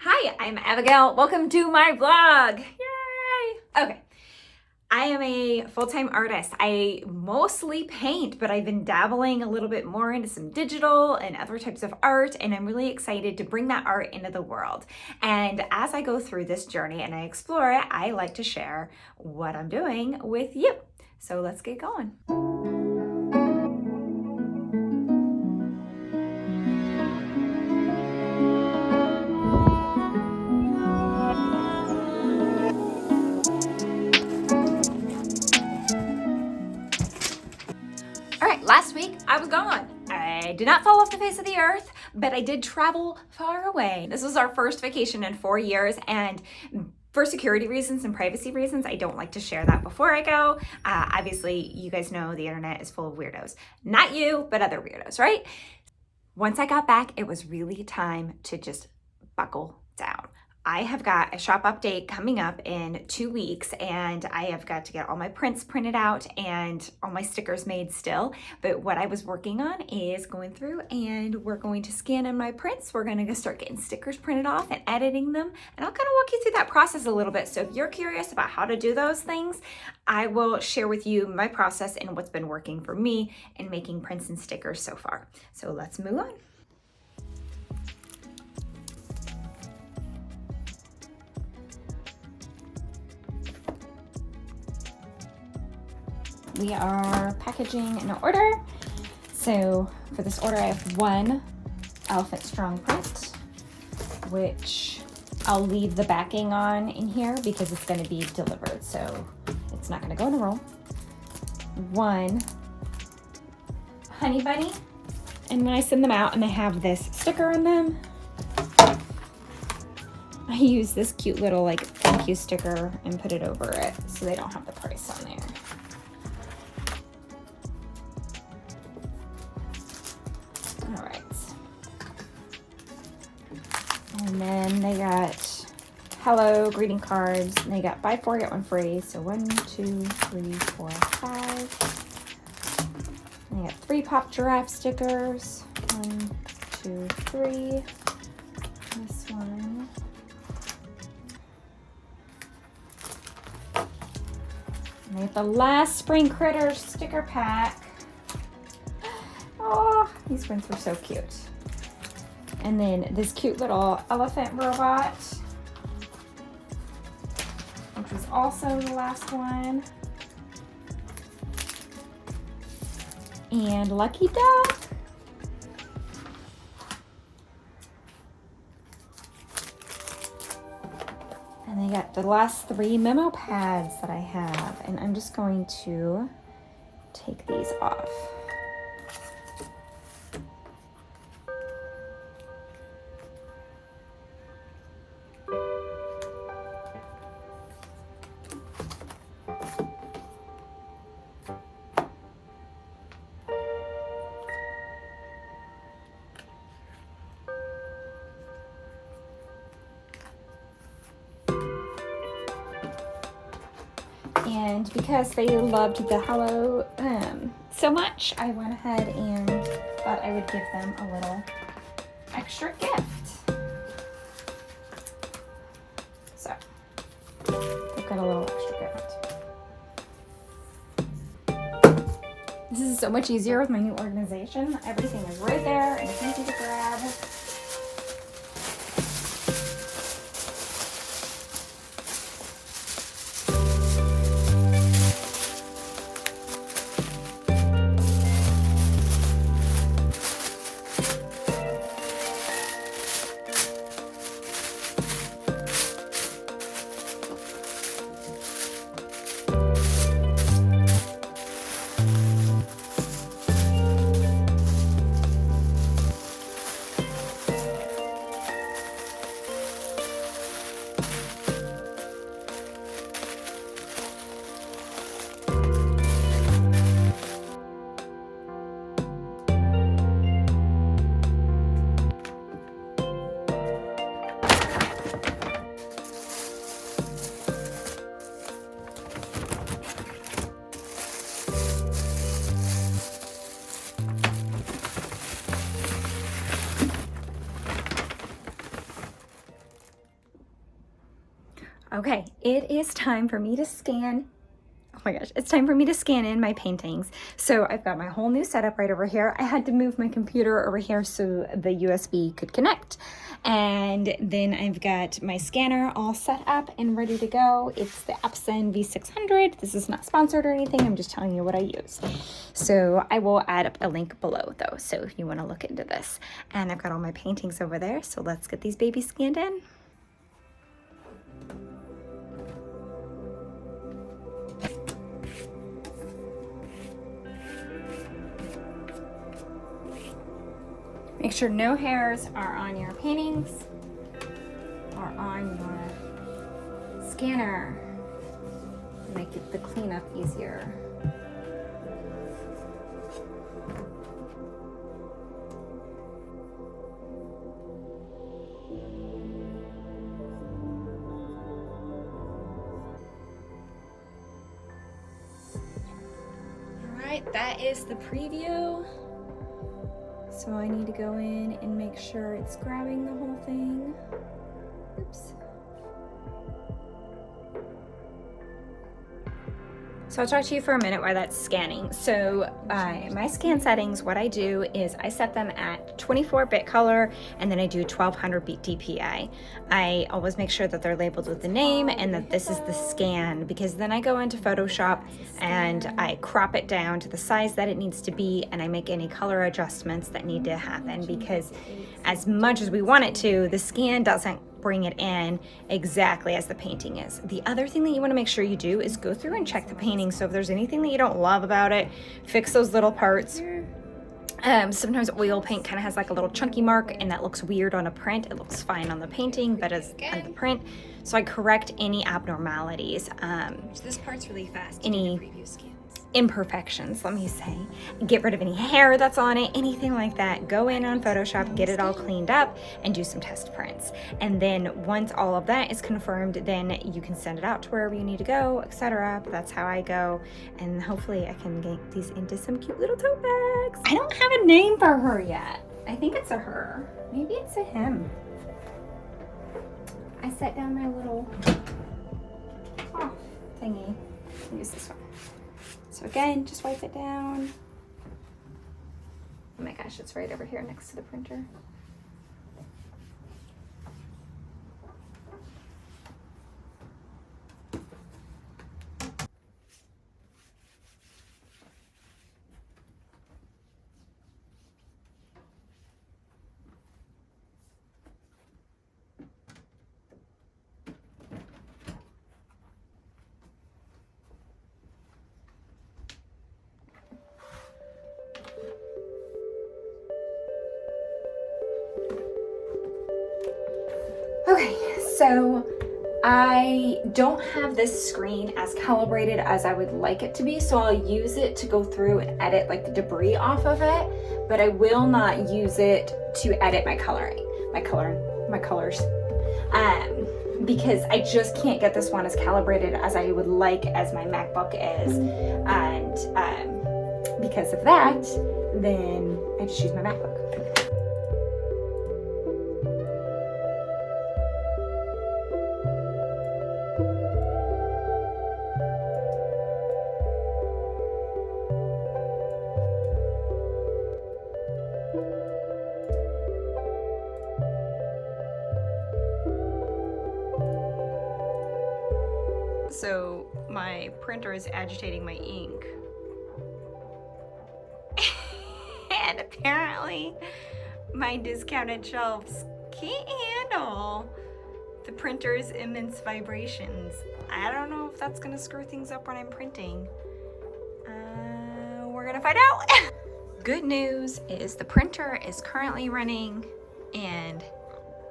Hi, I'm Abigail. Welcome to my vlog. Yay! Okay. I am a full-time artist. I mostly paint, but I've been dabbling a little bit more into some digital and other types of art, and I'm really excited to bring that art into the world. And as I go through this journey and I explore it, I like to share what I'm doing with you. So let's get going. All right, last week I was gone. I did not fall off the face of the earth, but I did travel far away. This was our first vacation in 4 years, and for security reasons and privacy reasons, I don't like to share that before I go. Obviously, you guys know the internet is full of weirdos. Not you, but other weirdos, right? Once I got back, it was really time to just buckle down. I have got a shop update coming up in 2 weeks, and I have got to get all my prints printed out and all my stickers made still. But what I was working on is going through, and we're going to scan in my prints. We're going to start getting stickers printed off and editing them. And I'll kind of walk you through that process a little bit. So if you're curious about how to do those things, I will share with you my process and what's been working for me in making prints and stickers so far. So let's move on. We are packaging an order. So for this order, I have one elephant strong print, which I'll leave the backing on in here because it's going to be delivered. So it's not going to go in a roll. One honey bunny. And when I send them out and they have this sticker on them, I use this cute little like thank you sticker and put it over it so they don't have the price on there. All right. And then they got hello greeting cards. And they got buy 4 get 1 free. So 1, 2, 3, 4, 5. And they got 3 pop giraffe stickers. 1, 2, 3. This one. And they got the last spring critters sticker pack. Oh, these prints were so cute. And then this cute little elephant robot, which was also the last one. And Lucky Duck. And they got the last 3 memo pads that I have. And I'm just going to take these off. And because they loved the hello so much, I went ahead and thought I would give them a little extra gift. So, they've got a little extra gift. This is so much easier with my new organization. Everything is right there and it's easy to grab. Okay, it is time for me to scan. Oh my gosh, it's time for me to scan in my paintings. So I've got my whole new setup right over here. I had to move my computer over here so the USB could connect. And then I've got my scanner all set up and ready to go. It's the Epson V600. This is not sponsored or anything. I'm just telling you what I use. So I will add up a link below though, so if you want to look into this. And I've got all my paintings over there. So let's get these babies scanned in. Make sure no hairs are on your paintings or on your scanner. Make it the cleanup easier. All right, that is the preview. So I need to go in and make sure it's grabbing the whole thing. Oops. So I'll talk to you for a minute while that's scanning. So my scan settings, what I do is I set them at 24-bit color, and then I do 1200 DPI. I always make sure that they're labeled with the name and that this is the scan, because then I go into Photoshop and I crop it down to the size that it needs to be, and I make any color adjustments that need to happen, because as much as we want it to, the scan doesn't bring it in exactly as the painting is. The other thing that you want to make sure you do is go through and check the painting. So if there's anything that you don't love about it, fix those little parts. Sometimes oil paint kind of has like a little chunky mark, and that looks weird on a print. It looks fine on the painting, but as on the print. So I correct any abnormalities. This part's really fast. Any imperfections, let me say. Get rid of any hair that's on it, anything like that. Go in on Photoshop, get it all cleaned up, and do some test prints. And then once all of that is confirmed, then you can send it out to wherever you need to go, etc. That's how I go. And hopefully I can get these into some cute little tote bags. I don't have a name for her yet. I think it's a her. Maybe it's a him. I set down my little thingy. I'll use this one. So again, just wipe it down. Oh my gosh, it's right over here next to the printer. Okay, so I don't have this screen as calibrated as I would like it to be, so I'll use it to go through and edit like the debris off of it, but I will not use it to edit my colors, because I just can't get this one as calibrated as I would like as my MacBook is, and because of that, then I just use my MacBook. So my printer is agitating my ink. And apparently my discounted shelves can't handle the printer's immense vibrations. I don't know if that's gonna screw things up when I'm printing. We're gonna find out. Good news is the printer is currently running and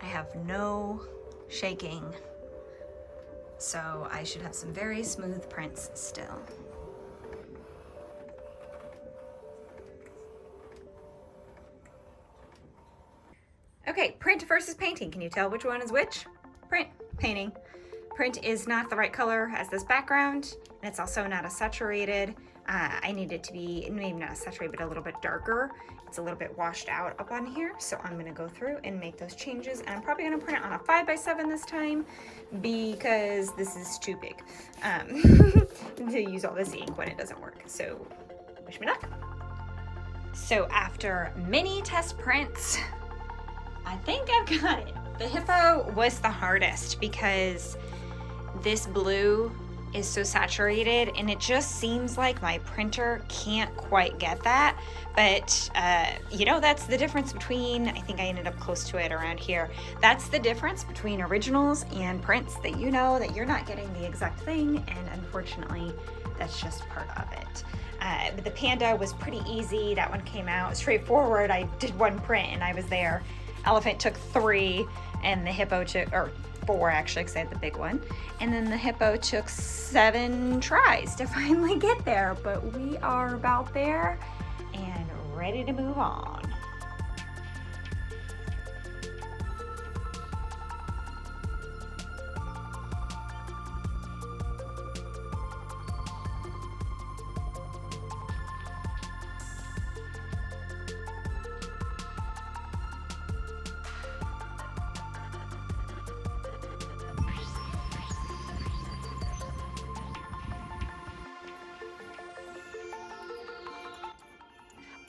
I have no shaking. So I should have some very smooth prints still. Okay, print versus painting. Can you tell which one is which? Print, painting. Print is not the right color as this background, and it's also not as saturated. I need it to be maybe not saturated, but a little bit darker. It's a little bit washed out up on here. So I'm gonna go through and make those changes. And I'm probably gonna print it on a 5x7 this time because this is too big to use all this ink when it doesn't work. So wish me luck. So after many test prints, I think I've got it. The hippo was the hardest because this blue is so saturated and it just seems like my printer can't quite get that. But you know, that's the difference between, I think I ended up close to it around here. That's the difference between originals and prints, that you know that you're not getting the exact thing, and unfortunately that's just part of it. But the panda was pretty easy. That one came out straightforward. I did one print and I was there. Elephant took 3 and the hippo took, or 4 actually, because I had the big one. And then the hippo took 7 tries to finally get there, but we are about there and ready to move on.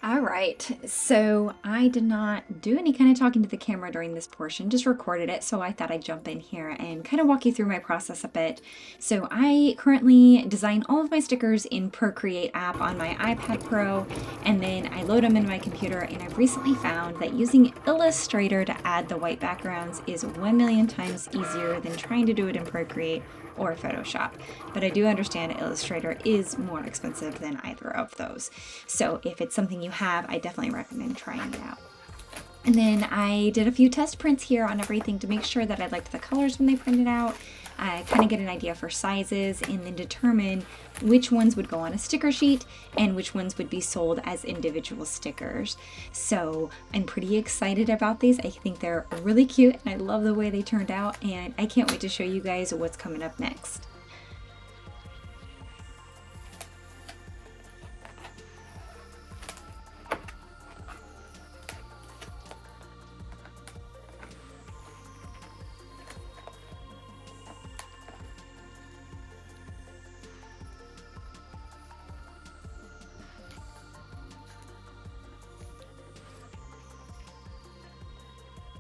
All right, so I did not do any kind of talking to the camera during this portion, just recorded it, so I thought I'd jump in here and kind of walk you through my process a bit. So I currently design all of my stickers in Procreate app on my iPad Pro, and then I load them into my computer, and I've recently found that using Illustrator to add the white backgrounds is 1,000,000 times easier than trying to do it in Procreate or Photoshop. But I do understand Illustrator is more expensive than either of those. So if it's something you have, I definitely recommend trying it out. And then I did a few test prints here on everything to make sure that I liked the colors when they printed out. I kind of get an idea for sizes and then determine which ones would go on a sticker sheet and which ones would be sold as individual stickers. So I'm pretty excited about these. I think they're really cute and I love the way they turned out, and I can't wait to show you guys what's coming up next.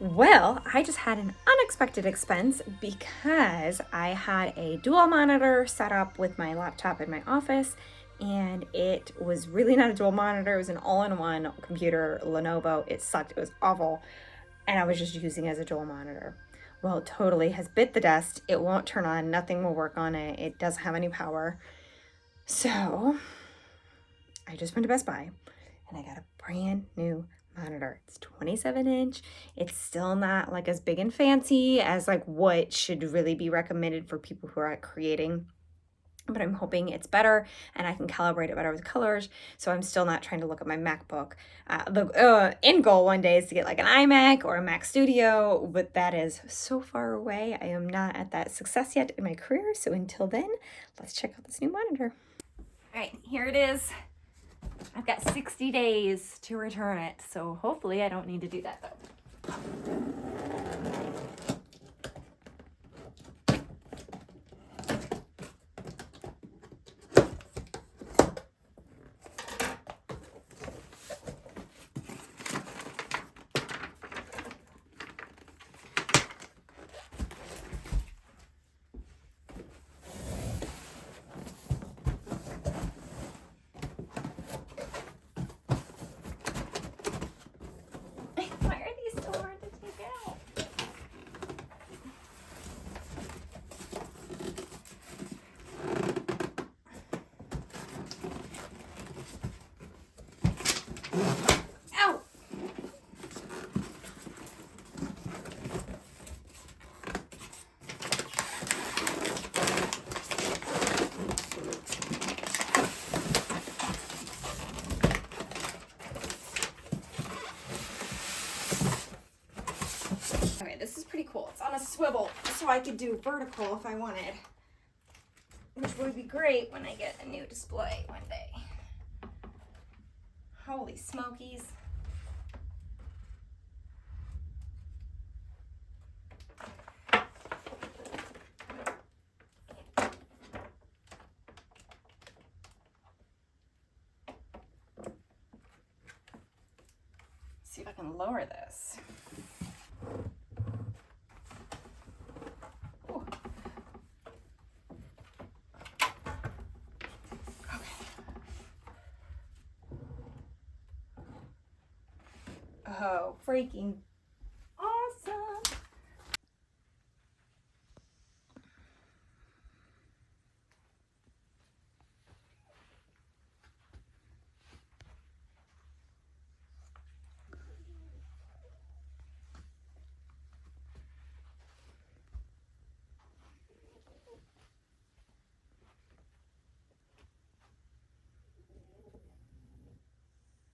Well, I just had an unexpected expense because I had a dual monitor set up with my laptop in my office, and it was really not a dual monitor. It was an all-in-one computer, Lenovo. It sucked. It was awful. And I was just using it as a dual monitor. Well, it totally has bit the dust. It won't turn on. Nothing will work on it. It doesn't have any power. So I just went to Best Buy and I got a brand new monitor. It's 27-inch. It's still not like as big and fancy as like what should really be recommended for people who are creating, but I'm hoping it's better and I can calibrate it better with colors. So I'm still not trying to look at my MacBook. The end goal one day is to get like an iMac or a Mac Studio, but that is so far away. I am not at that success yet in my career. So until then, let's check out this new monitor. All right, here it is. I've got 60 days to return it, so hopefully I don't need to do that though. Ow! Okay, this is pretty cool. It's on a swivel, so I could do vertical if I wanted, which would be great when I get a new display one day. Holy smokies. See if I can lower this. Ooh. Okay. Oh, freaking